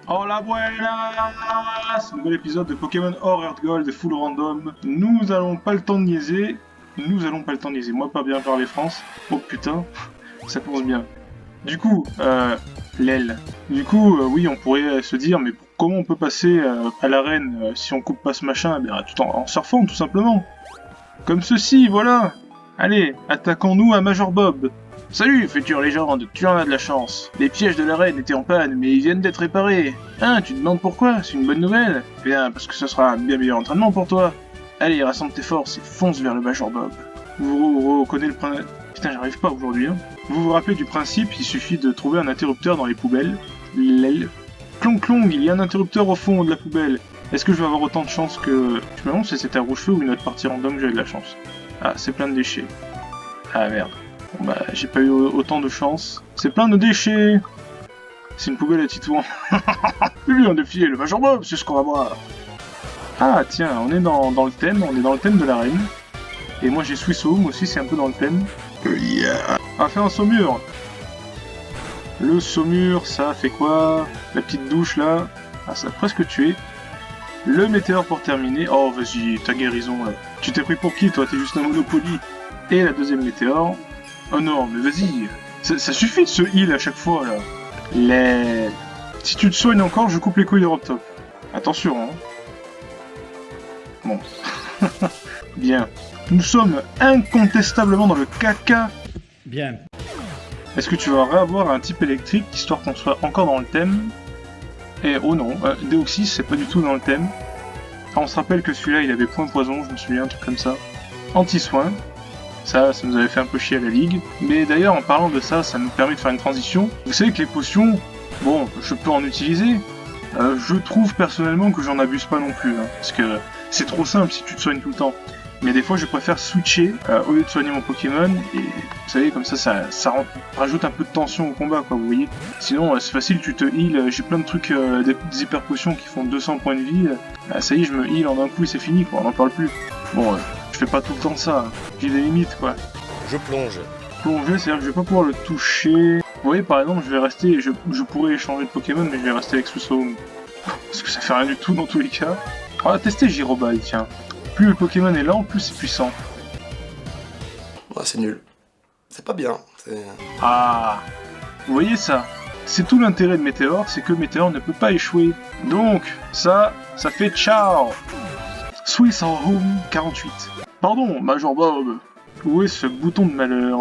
Hola buenas! Nouvel épisode de Pokémon Or Earth Gold full random. Nous allons pas le temps de niaiser. Moi pas bien parler France. Oh putain, ça commence bien. Du coup, l'aile. Oui, on pourrait se dire, mais comment on peut passer à l'arène si on coupe pas ce machin? Eh bien, tout en surfant, tout simplement. Comme ceci, voilà. Allez, attaquons-nous à Major Bob. Salut, future légende, tu en as de la chance. Les pièges de l'arène étaient en panne, mais ils viennent d'être réparés. Hein, tu te demandes pourquoi? C'est une bonne nouvelle? Eh bien, parce que ce sera un bien meilleur entraînement pour toi. Allez, rassemble tes forces et fonce vers le Major Bob. Vous reconnaissez le principe... Putain, j'arrive pas aujourd'hui, hein. Vous vous rappelez du principe, il suffit de trouver un interrupteur dans les poubelles. L'aile. Clong clong, il y a un interrupteur au fond de la poubelle. Est-ce que je vais avoir autant de chance que... Je me demande si c'était un rouge-feu ou une autre partie random que j'avais de la chance. Ah, c'est plein de déchets. Ah merde. Bon bah, j'ai pas eu autant de chance. C'est plein de déchets. C'est une poubelle à Titouan. Lui, on défiait le Major Bob, c'est ce qu'on va voir. Ah tiens, on est dans le thème, de l'arène. Et moi j'ai Swiss Home aussi, c'est un peu dans le thème. Yeah. On va faire un saumur. Le saumur, ça fait quoi? La petite douche là. Ah, ça a presque tué. Le météore pour terminer. Oh vas-y, ta guérison là. Tu t'es pris pour qui toi? T'es juste un Monopoly. Et la deuxième météore. Oh non, mais vas-y. Ça suffit de se heal à chaque fois là. Si tu te soignes encore, je coupe les couilles d'Europe Top. Attention, hein. Bon. Bien. Nous sommes incontestablement dans le caca. Bien. Est-ce que tu vas réavoir un type électrique, histoire qu'on soit encore dans le thème? Et oh non, Deoxys, c'est pas du tout dans le thème. Ah, on se rappelle que celui-là, il avait point poison, je me souviens, un truc comme ça. Anti-soin. Ça nous avait fait un peu chier à la ligue. Mais d'ailleurs, en parlant de ça, ça nous permet de faire une transition. Vous savez que les potions, bon, je peux en utiliser. Je trouve personnellement que j'en abuse pas non plus, hein, parce que c'est trop simple si tu te soignes tout le temps. Mais des fois, je préfère switcher au lieu de soigner mon Pokémon. Et vous savez, comme ça rajoute un peu de tension au combat, quoi, vous voyez. Sinon, c'est facile, tu te heal. J'ai plein de trucs, des hyper potions qui font 200 points de vie. Ça y est, je me heal en un coup et c'est fini, quoi, on n'en parle plus. Bon, je fais pas tout le temps ça. Hein. J'ai des limites, quoi. Je plonge. Plonger, c'est-à-dire que je vais pas pouvoir le toucher. Vous voyez, par exemple, je vais rester... Je pourrais échanger de Pokémon, mais je vais rester avec Swiss Home. Parce que ça fait rien du tout dans tous les cas. On va tester Giroball, tiens. Plus le Pokémon est lent, plus c'est puissant. Ouais, c'est nul. C'est pas bien. Ah, vous voyez ça? C'est tout l'intérêt de Météor, c'est que Météor ne peut pas échouer. Donc, ça fait ciao. Swiss Home 48. Pardon, Major Bob. Où est ce bouton de malheur?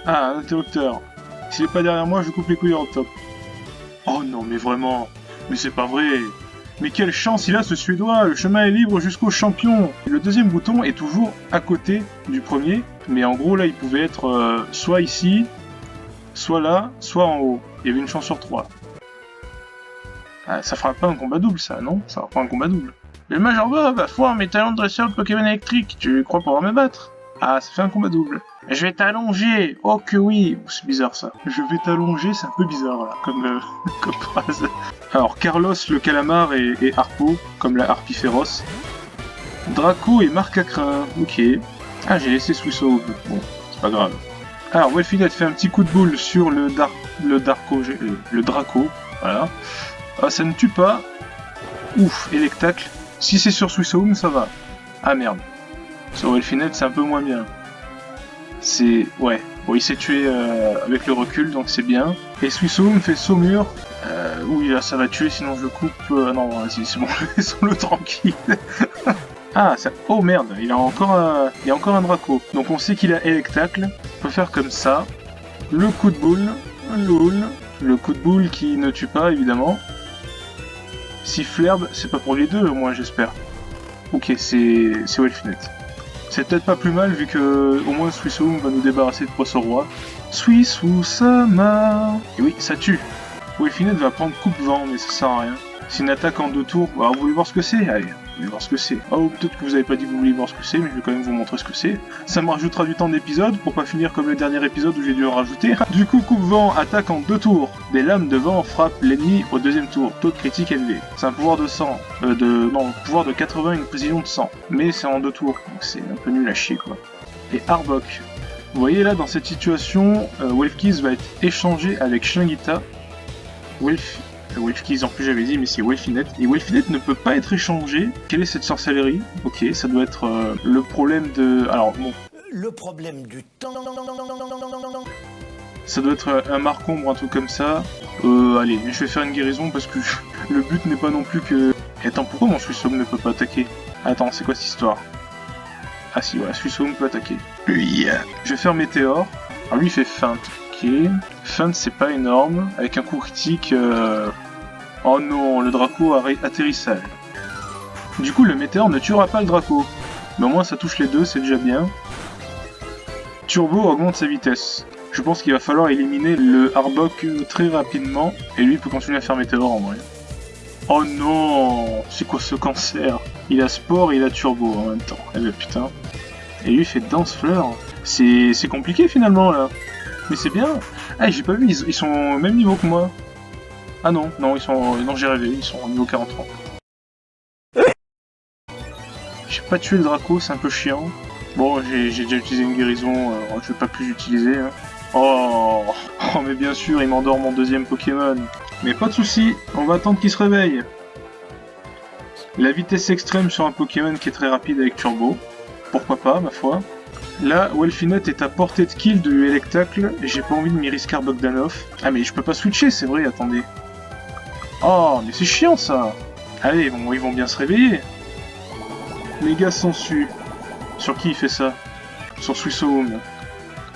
Ah, un interrupteur. S'il est pas derrière moi, je coupe les couilles en top. Oh non, mais vraiment. Mais c'est pas vrai. Mais quelle chance il a ce Suédois, le chemin est libre jusqu'au champion. Le deuxième bouton est toujours à côté du premier, mais en gros là il pouvait être soit ici, soit là, soit en haut. Il y avait une chance sur 3. Ah, ça fera pas un combat double ça, non? Ça fera pas un combat double. Le Major Bob va foire mes talents de dresseur de Pokémon électrique, tu crois pouvoir me battre? Ah, ça fait un combat double. Je vais t'allonger. Oh que oui. C'est bizarre ça. Je vais t'allonger, c'est un peu bizarre là, comme phrase. Alors Carlos le calamar et Harpo, comme la harpie féroce. Draco et Marcacrin. Ok. Ah, j'ai laissé Swiss Home. Bon, c'est pas grave. Alors Welfinette fait un petit coup de boule sur le Draco. Voilà. Ah, ça ne tue pas. Ouf, Electacle. Si c'est sur Swiss Home, ça va. Ah merde. Sur Welfinette, c'est un peu moins bien. C'est... ouais. Bon, il s'est tué avec le recul, donc c'est bien. Et Swiss Home fait saumur. Oui, là, ça va tuer, sinon je le coupe... non, vas-y, c'est bon, laissons-le tranquille. Ah, ça... oh merde, il y a encore un Draco. Donc on sait qu'il a Electacle. On peut faire comme ça. Le coup de boule. Le coup de boule qui ne tue pas, évidemment. Sifflerbe, c'est pas pour les deux, au moins, j'espère. Ok, c'est Welfinette. C'est peut-être pas plus mal vu que au moins Swiss Home va nous débarrasser de Poisson Roi. Swiss ou Sama. Et oui, ça tue. Welfinette va prendre coupe-vent, mais ça sert à rien. C'est une attaque en 2 tours. Alors, vous voulez voir ce que c'est? Allez, vous voulez voir ce que c'est. Oh, peut-être que vous avez pas dit que vous vouliez voir ce que c'est, mais je vais quand même vous montrer ce que c'est. Ça me rajoutera du temps d'épisode pour pas finir comme le dernier épisode où j'ai dû en rajouter. Du coup, coupe-vent attaque en 2 tours. Des lames de vent frappent l'ennemi au deuxième tour. Taux de critique élevé. C'est un pouvoir de 100. Pouvoir de 80 et une précision de 100. Mais c'est en 2 tours, donc c'est un peu nul à chier quoi. Et Arbok. Vous voyez là, dans cette situation, Welfkiss va être échangé avec Shingita. Welfkeys en plus j'avais dit, mais c'est Welfinette. Et Welfinette ne peut pas être échangé. Quelle est cette sorcellerie? Ok, ça doit être le problème de... Alors bon... Le problème du temps... Ça doit être un marcombre, un truc comme ça. Allez, je vais faire une guérison parce que le but n'est pas non plus que... Et attends, pourquoi mon Suissome ne peut pas attaquer? Attends, c'est quoi cette histoire? Ah si, voilà, Suissome peut attaquer. Yeah. Je vais faire Météore. Alors lui il fait feinte. Ok. Feinte c'est pas énorme. Avec un coup critique... Oh non, le Draco atterrissage. Du coup le Météore ne tuera pas le Draco. Mais au moins ça touche les deux, c'est déjà bien. Turbo augmente sa vitesse. Je pense qu'il va falloir éliminer le Arbok très rapidement. Et lui peut continuer à faire Météore en vrai. Oh non, c'est quoi ce cancer? Il a Sport et il a Turbo en même temps. Eh ben putain. Et lui il fait Danse Fleur. C'est compliqué finalement là. Mais c'est bien. Ah j'ai pas vu, ils sont au même niveau que moi. Ah non, non, ils sont... Non, j'ai rêvé, ils sont au niveau 43. J'ai pas tué le Draco, c'est un peu chiant. Bon, j'ai déjà utilisé une guérison, je vais pas plus utiliser. Hein. Oh, mais bien sûr, il m'endort mon deuxième Pokémon. Mais pas de soucis, on va attendre qu'il se réveille. La vitesse extrême sur un Pokémon qui est très rapide avec Turbo. Pourquoi pas, ma foi. Là, Welfinette est à portée de kill de Electacle, et j'ai pas envie de m'y risquer Bogdanov. Ah mais je peux pas switcher, c'est vrai, attendez. Oh, mais c'est chiant ça. Allez, bon, ils vont bien se réveiller. Méga sensu. Sur qui il fait ça? Sur Suissome.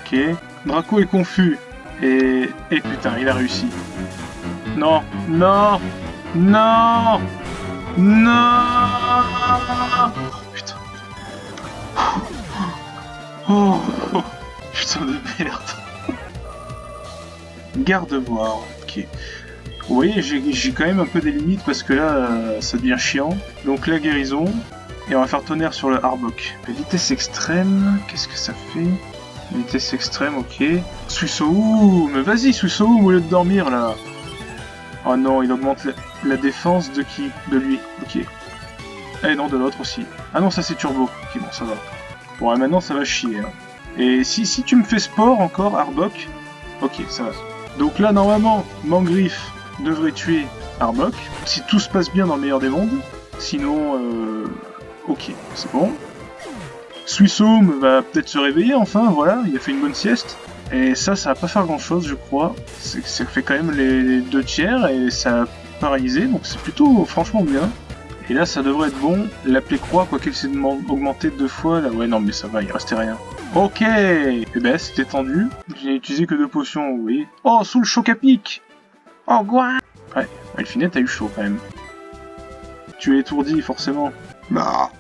Ok. Draco est confus. Et putain, il a réussi. Non, non, non, non. Putain. Oh, putain de merde. Garde-voir. Ok. Vous voyez, j'ai quand même un peu des limites parce que là, ça devient chiant. Donc la guérison. Et on va faire tonnerre sur le Arbok. Vitesse extrême, qu'est-ce que ça fait? Vitesse extrême, ok. Suissome, vas-y Suissome, au lieu de dormir là. Oh non, il augmente la défense de qui? De lui, ok. Eh non, de l'autre aussi. Ah non, ça c'est Turbo. Ok, bon, ça va. Bon, maintenant ça va chier. Hein. Et si tu me fais Sport encore, Arbok, ok, ça va. Donc là, normalement, Mangriffe devrait tuer Arbok, si tout se passe bien dans le meilleur des mondes. Sinon, ok, c'est bon. Suissome va peut-être se réveiller enfin, voilà, il a fait une bonne sieste. Et ça va pas faire grand chose, je crois. Ça fait quand même les 2/3 et ça a paralysé, donc c'est plutôt franchement bien. Et là, ça devrait être bon. L'appeler croix, quoi qu'elle s'est augmenté 2 fois, là. Ouais, non, mais ça va, il restait rien. Ok. Et ben, c'était tendu. J'ai utilisé que 2 potions, vous voyez. Oh, sous le choc à pic. Oh, quoi. Ouais, Elfinette a eu chaud quand même. Tu es étourdi, forcément. Bah.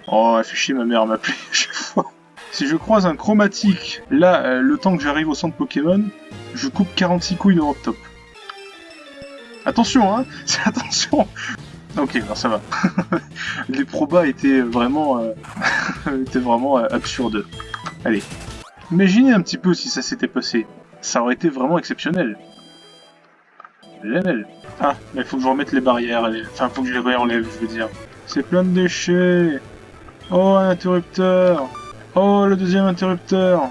Oh, elle fait chier ma mère à m'appeler à chaque fois. Si je croise un chromatique, là, le temps que j'arrive au centre Pokémon, je coupe 46 couilles de Rock Top. Attention, hein. Attention. Ok, non, ça va. Les probas étaient vraiment, absurdes. Allez. Imaginez un petit peu si ça s'était passé. Ça aurait été vraiment exceptionnel. Génial. Ah, mais il faut que je remette les barrières. Enfin, faut que je les réenlève, je veux dire. C'est plein de déchets. Oh, un interrupteur. Oh, le deuxième interrupteur.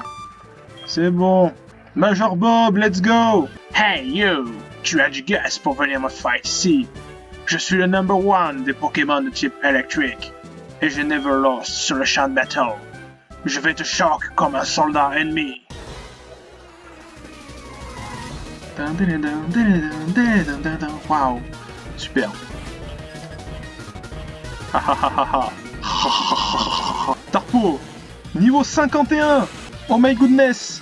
C'est bon. Major Bob, let's go. Hey, you. Tu as du gaz pour venir me fight ici. Je suis le number 1 des Pokémon de type électrique. Et j'ai never lost sur le champ de battle. Je vais te choquer comme un soldat ennemi. Wow. Super. Tarpo. Niveau 51. Oh my goodness.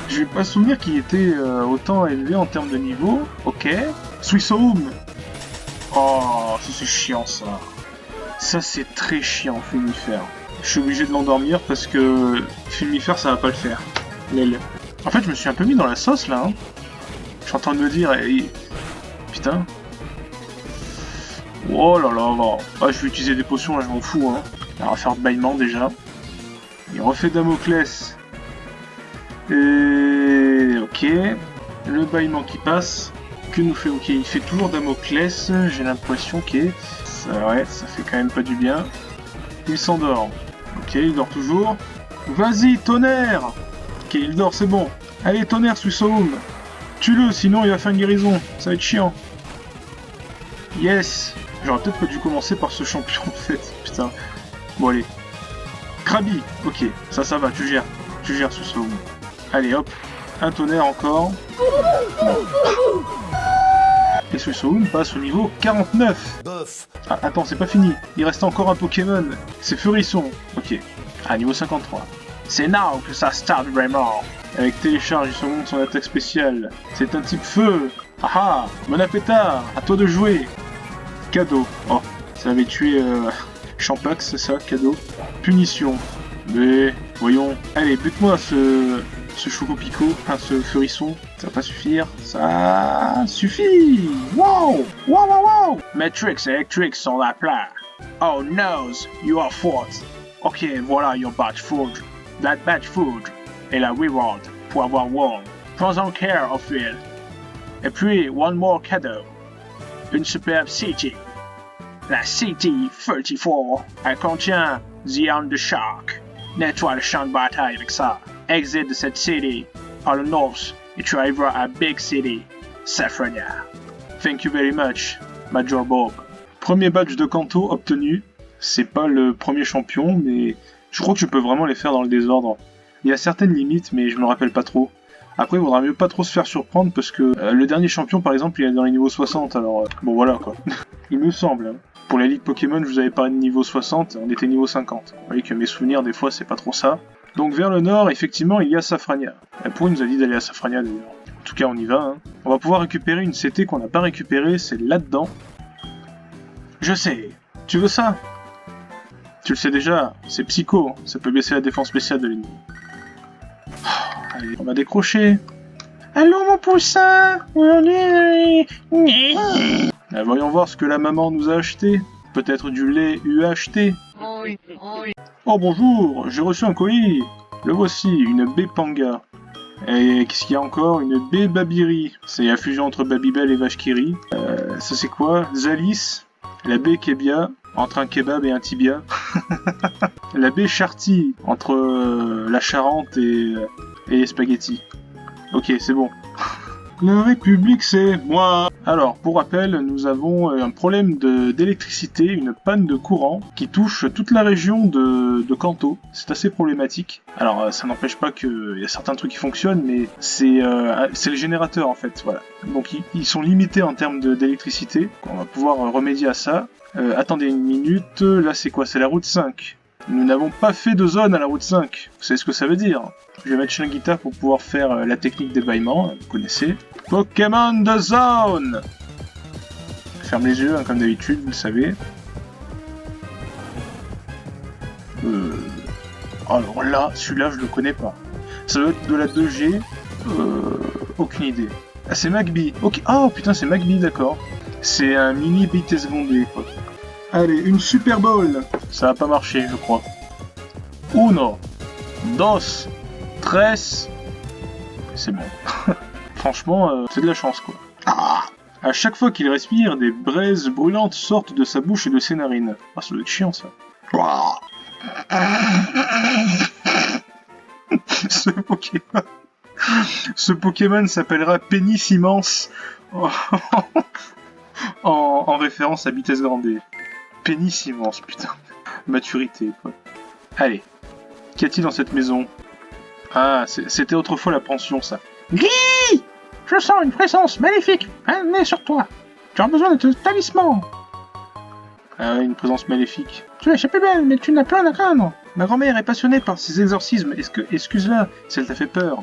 Je vais pas souvenir qu'il était autant élevé en termes de niveau. Ok. Suissome. Oh, ça c'est chiant ça. Ça c'est très chiant, Fulmifère. Je suis obligé de l'endormir parce que Fulmifère ça va pas le faire. Lel. En fait je me suis un peu mis dans la sauce là. Hein. Je suis en train de me dire... Putain. Oh là là là. Ah, je vais utiliser des potions là, je m'en fous. Hein. On va faire bâillement déjà. Il refait Damoclès. Et... ok. Le bâillement qui passe. Que nous fait... ok, il fait toujours Damoclès. J'ai l'impression que... ouais, ça fait quand même pas du bien. Il s'endort. Ok, il dort toujours. Vas-y, tonnerre. Ok, il dort, c'est bon. Allez, tonnerre, Suissome. Tue-le, sinon il va faire une guérison. Ça va être chiant. Yes. J'aurais peut-être pas dû commencer par ce champion en fait. Putain. Bon allez. Krabi. Ok, ça va, tu gères. Tu gères ce saut. Allez hop. Un tonnerre encore. Et ce Soum passe au niveau 49. Bof. Ah, attends, c'est pas fini. Il reste encore un Pokémon. C'est Furisson. Ok. Ah, niveau 53. C'est now que ça start vraiment. Avec télécharge, il se montre son attaque spéciale. C'est un type feu. Ah ah. Bon appétit. À toi de jouer. Cadeau. Oh, ça avait tué Champax, c'est ça, cadeau. Punition. Mais, voyons. Allez, bute-moi ce Chocopico, enfin ce Furisson. Ça va pas suffire. Ça suffit. Wow. Wow, wow, wow. Matrix Electric sont la plat. Oh no, you are forced. Ok, voilà your badge food. That badge food est la reward pour avoir won. Prends-en care of it. Et puis, one more cadeau. Une superbe city. La City 34. Elle contient The Arm de Shark. Nettoie le champ de bataille avec ça. Exit de cette city par le nord et tu arriveras à Big City, Saffronia. Thank you very much, Major Bob. Premier badge de Kanto obtenu. C'est pas le premier champion, mais je crois que je peux vraiment les faire dans le désordre. Il y a certaines limites, mais je me rappelle pas trop. Après, il vaudra mieux pas trop se faire surprendre parce que le dernier champion, par exemple, il est dans les niveaux 60, alors bon voilà quoi. Il me semble. Hein. Pour la Ligue Pokémon, je vous avais parlé de niveau 60, on était niveau 50. Vous voyez que mes souvenirs, des fois, c'est pas trop ça. Donc vers le nord, effectivement, il y a Saffrania. Pour nous a dit d'aller à Saffrania d'ailleurs. En tout cas, on y va. Hein. On va pouvoir récupérer une CT qu'on n'a pas récupérée, c'est là-dedans. Je sais. Tu veux ça? Tu le sais déjà, c'est psycho, ça peut baisser la défense spéciale de l'ennemi. Allez, on va décrocher. Allô mon poussin. Voyons voir ce que la maman nous a acheté. Peut-être du lait UHT. Oh bonjour, j'ai reçu un colis. Le voici, une baie Panga. Et qu'est-ce qu'il y a encore? Une baie Babiri. C'est la fusion entre Babybel et Vashkiri. Ça c'est quoi? Zalis. La baie Kebia. Entre un kebab et un tibia. La baie Charty. Entre la Charente et les spaghettis. Ok, c'est bon. La République, c'est moi. Alors, pour rappel, nous avons un problème d'électricité, une panne de courant qui touche toute la région de Kanto. C'est assez problématique. Alors, ça n'empêche pas qu'il y a certains trucs qui fonctionnent, mais c'est le générateur en fait. Voilà. Donc, ils sont limités en termes d'électricité. On va pouvoir remédier à ça. Attendez une minute. Là, c'est quoi? C'est la route 5. Nous n'avons pas fait de zone à la route 5. Vous savez ce que ça veut dire? Je vais mettre Shingita pour pouvoir faire la technique d'ébaillement, vous connaissez. Pokémon de zone. Ferme les yeux, hein, comme d'habitude, vous le savez. Alors là, celui-là, je le connais pas. Ça doit être de la 2G. Aucune idée. Ah, c'est Magby. Ok. Oh putain, c'est Magby, d'accord. C'est un mini BTS Gondé, quoi. Allez, une Super Bowl. Ça va pas marcher, je crois. Uno. Dos. Tres. C'est bon. Franchement, c'est de la chance, quoi. Ah. À chaque fois qu'il respire, des braises brûlantes sortent de sa bouche et de ses narines. Ah, ça doit être chiant, ça. Ce Pokémon s'appellera Pénis Immense en référence à Vitesse Grandé. Pénis immense, putain. Maturité, quoi. Allez. Qu'y a-t-il dans cette maison? Ah, c'était autrefois la pension, ça. Gris! Je sens une présence maléfique née sur toi. Tu as besoin de ce talisman. Ah, une présence maléfique. Tu es plus belle, mais tu n'as plus rien à craindre. Ma grand-mère est passionnée par ces exorcismes. Excuse-la, si elle t'a fait peur.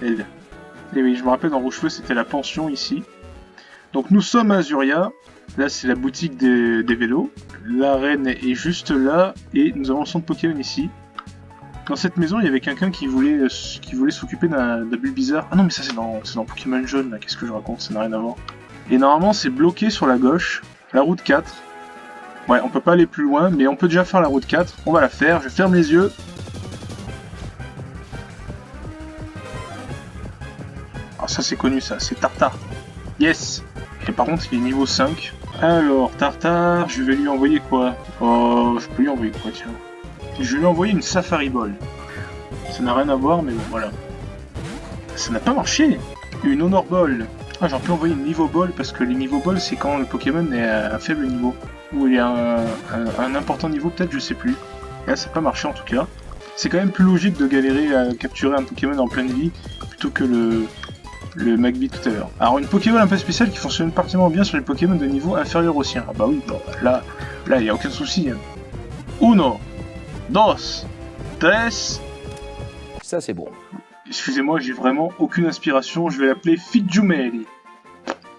Elle. Et oui, je me rappelle dans Rouge-Feu, c'était la pension ici. Donc nous sommes à Azuria. Là, c'est la boutique des vélos. L'arène est juste là. Et nous avons le centre Pokémon ici. Dans cette maison, il y avait quelqu'un qui voulait s'occuper d'un Bulbizarre. Ah non, mais ça, c'est dans Pokémon jaune, là. Qu'est-ce que je raconte? Ça n'a rien à voir. Et normalement, c'est bloqué sur la gauche. La route 4. Ouais, on peut pas aller plus loin, mais on peut déjà faire la route 4. On va la faire. Je ferme les yeux. Ah, ça, c'est connu, ça. C'est Tartare. Yes! Et par contre, il est niveau 5. Alors, Tartare, je vais lui envoyer quoi? Oh, je peux lui envoyer quoi, tiens? Je vais lui envoyer une Safari Ball. Ça n'a rien à voir, mais bon, voilà. Ça n'a pas marché. Une Honor Ball. Ah, j'aurais pu envoyer une niveau ball parce que les niveau balls c'est quand le Pokémon est à un faible niveau. Ou il est à un important niveau, peut-être, je sais plus. Et là, ça n'a pas marché en tout cas. C'est quand même plus logique de galérer à capturer un Pokémon en pleine vie plutôt que le Magby tout à l'heure. Alors, une Pokémon un peu spéciale qui fonctionne particulièrement bien sur les Pokémon de niveau inférieur au sien. Ah bah oui, bon, là, il n'y a aucun souci. Hein. Uno, dos, tres. Ça, c'est bon. Excusez-moi, j'ai vraiment aucune inspiration, je vais l'appeler Fidjumeli.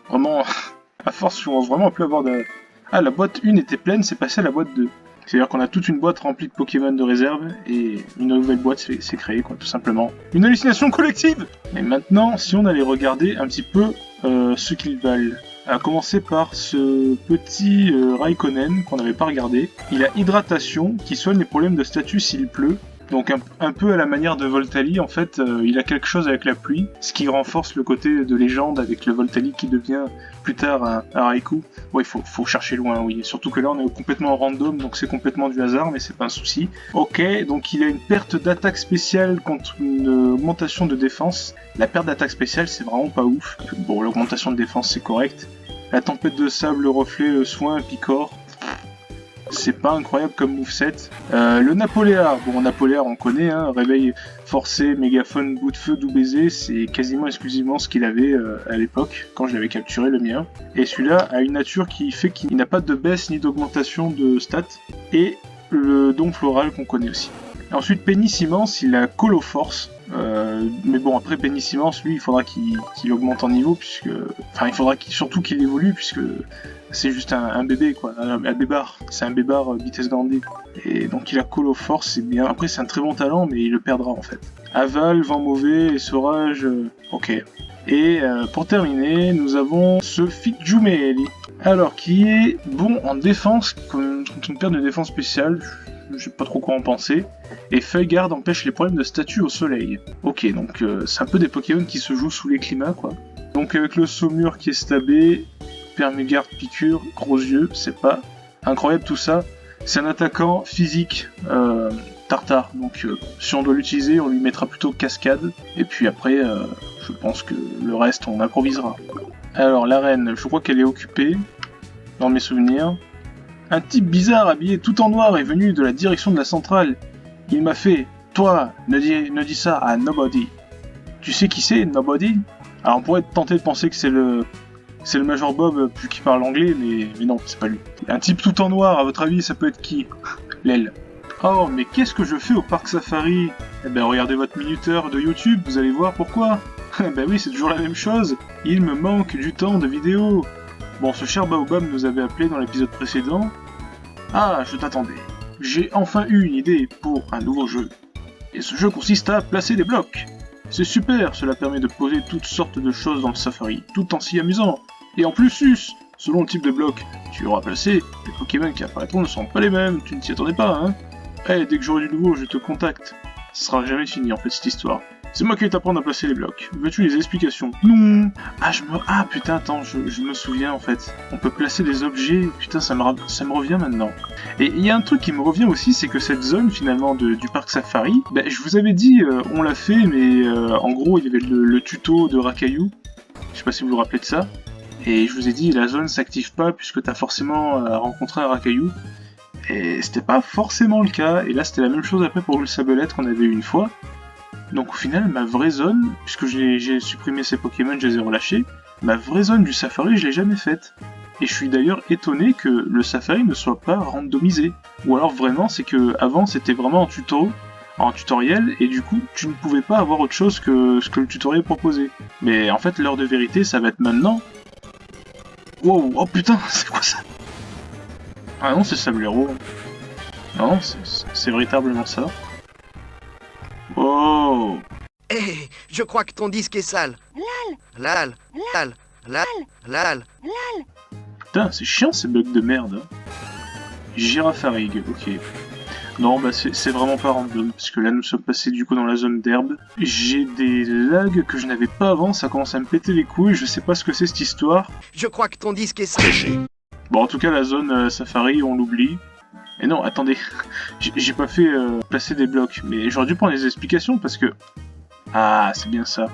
Vraiment, à force, je commence vraiment à plus avoir de... Ah, la boîte 1 était pleine, c'est passé à la boîte 2. C'est-à-dire qu'on a toute une boîte remplie de Pokémon de réserve, et une nouvelle boîte s'est créée, quoi, tout simplement. Une hallucination collective. Et maintenant, si on allait regarder un petit peu ce qu'ils valent. À commencer par ce petit Raikkonen qu'on n'avait pas regardé. Il a hydratation, qui soigne les problèmes de statut s'il pleut. Donc un peu à la manière de Voltali, en fait, il a quelque chose avec la pluie, ce qui renforce le côté de légende avec le Voltali qui devient plus tard un Raikou. Ouais, faut chercher loin, oui. Surtout que là, on est complètement random, donc c'est complètement du hasard, mais c'est pas un souci. Ok, donc il a une perte d'attaque spéciale contre une augmentation de défense. La perte d'attaque spéciale, c'est vraiment pas ouf. Bon, l'augmentation de défense, c'est correct. La tempête de sable, le reflet, le soin, Picor. C'est pas incroyable comme moveset. Le Napoléa, bon Napoléa on connaît, hein, réveil forcé, mégaphone, bout de feu, doux baiser, c'est quasiment exclusivement ce qu'il avait à l'époque, quand je l'avais capturé le mien. Et celui-là a une nature qui fait qu'il n'a pas de baisse ni d'augmentation de stats, et le don floral qu'on connaît aussi. Et ensuite Pénissimence, il a Colo Force, mais bon après Pénissimence, lui il faudra qu'il augmente en niveau, puisque... Enfin il faudra surtout qu'il évolue, puisque... C'est juste un bébé, quoi, un bébard. C'est un bébard vitesse grandée. Et donc il a Call of Force, c'est bien. Après, c'est un très bon talent, mais il le perdra en fait. Aval, vent mauvais, essorage, ok. Et pour terminer, nous avons ce Fidjumeli. Alors, qui est bon en défense, contre une perte de défense spéciale. Je sais pas trop quoi en penser. Et Feuille Garde empêche les problèmes de statut au soleil. Ok, donc c'est un peu des Pokémon qui se jouent sous les climats, quoi. Donc avec le Saumur qui est stabé. Permugarde, piqûre, gros yeux, c'est pas incroyable tout ça. C'est un attaquant physique tartare, donc si on doit l'utiliser, on lui mettra plutôt cascade. Et puis après, je pense que le reste, on improvisera. Alors la reine, je crois qu'elle est occupée, dans mes souvenirs. Un type bizarre habillé tout en noir est venu de la direction de la centrale. Il m'a fait « Toi, ne dis ça à nobody. » Tu sais qui c'est, nobody? Alors on pourrait tenter de penser que c'est le Major Bob qui parle anglais, mais non, c'est pas lui. Un type tout en noir, à votre avis, ça peut être qui? L'aile. Oh, mais qu'est-ce que je fais au parc Safari? Eh ben, regardez votre minuteur de YouTube, vous allez voir pourquoi. Ben oui, c'est toujours la même chose. Il me manque du temps de vidéo. Bon, ce cher Baobab nous avait appelé dans l'épisode précédent. Ah, je t'attendais. J'ai enfin eu une idée pour un nouveau jeu. Et ce jeu consiste à placer des blocs. C'est super, cela permet de poser toutes sortes de choses dans le Safari, tout en s'y amusant. Et en plus, selon le type de bloc tu auras placé, les Pokémon qui apparaîtront ne seront pas les mêmes, tu ne t'y attendais pas, hein? Eh, dès que j'aurai du nouveau, je te contacte. Ce sera jamais fini en fait cette histoire. C'est moi qui vais t'apprendre à placer les blocs. Veux-tu les explications? Non. Ah putain, attends, je me souviens en fait. On peut placer des objets, putain, ça me revient maintenant. Et il y a un truc qui me revient aussi, c'est que cette zone finalement du parc Safari, ben, je vous avais dit, on l'a fait, mais en gros, il y avait le tuto de Rakayu. Je sais pas si vous vous rappelez de ça. Et je vous ai dit, la zone s'active pas puisque t'as forcément rencontré un Rakayu. Et c'était pas forcément le cas. Et là, c'était la même chose après pour le Sablette qu'on avait eu une fois. Donc au final, ma vraie zone, puisque j'ai supprimé ces Pokémon, je les ai relâchés, ma vraie zone du Safari, je l'ai jamais faite. Et je suis d'ailleurs étonné que le Safari ne soit pas randomisé. Ou alors vraiment, c'est que avant c'était vraiment en tutoriel, et du coup, tu ne pouvais pas avoir autre chose que ce que le tutoriel proposait. Mais en fait, l'heure de vérité, ça va être maintenant. Wow, oh putain, c'est quoi ça? Ah non, c'est Sablero. Non, c'est véritablement ça. Oh. Hé, je crois que ton disque est sale. Lal. Putain, c'est chiant ces bugs de merde. Girafarig, ok. Non, bah c'est vraiment pas random, parce que là nous sommes passés du coup dans la zone d'herbe. J'ai des lags que je n'avais pas avant, ça commence à me péter les couilles, je sais pas ce que c'est cette histoire. Je crois que ton disque est sale. Bon, en tout cas, la zone Safari, on l'oublie. Et non, attendez, j'ai pas fait placer des blocs, mais j'aurais dû prendre les explications parce que... Ah, c'est bien ça.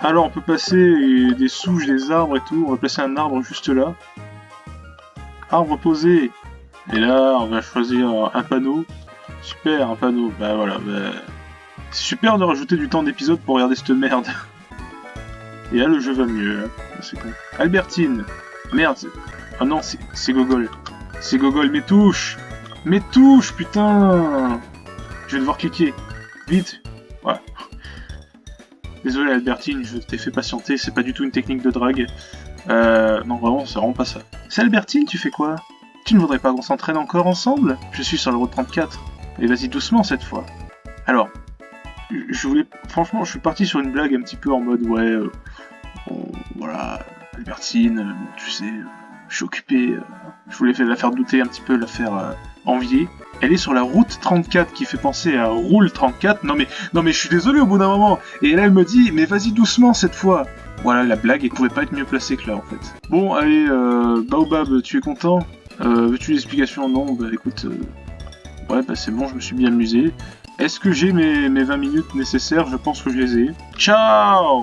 Alors on peut placer des souches, des arbres et tout. On va placer un arbre juste là. Arbre posé. Et là, on va choisir un panneau. Super, un panneau. Bah voilà. Bah... C'est super de rajouter du temps d'épisode pour regarder cette merde. Et là, le jeu va mieux. Hein. C'est con. Albertine. Merde. Ah non, c'est Gogol. C'est Gogol. Mes touches. Mes touches, putain. Je vais devoir cliquer. Vite. Voilà. Désolé Albertine, je t'ai fait patienter. C'est pas du tout une technique de drague. Non, vraiment, c'est vraiment pas ça. C'est Albertine, tu fais quoi? Tu ne voudrais pas qu'on s'entraîne encore ensemble? Je suis sur le route 34. Et vas-y doucement cette fois. Alors, je voulais... Franchement, je suis parti sur une blague un petit peu en mode, ouais... voilà, Albertine, tu sais... je suis occupé... je voulais la faire douter un petit peu, la faire envier. Elle est sur la route 34 qui fait penser à Roule 34. Non mais je suis désolé au bout d'un moment. Et là elle me dit, mais vas-y doucement cette fois. Voilà, la blague, elle pouvait pas être mieux placée que là en fait. Bon, allez, Baobab, tu es content? Veux-tu une explication? Non, bah écoute... ouais, bah c'est bon, je me suis bien amusé. Est-ce que j'ai mes 20 minutes nécessaires? Je pense que je les ai. Ciao!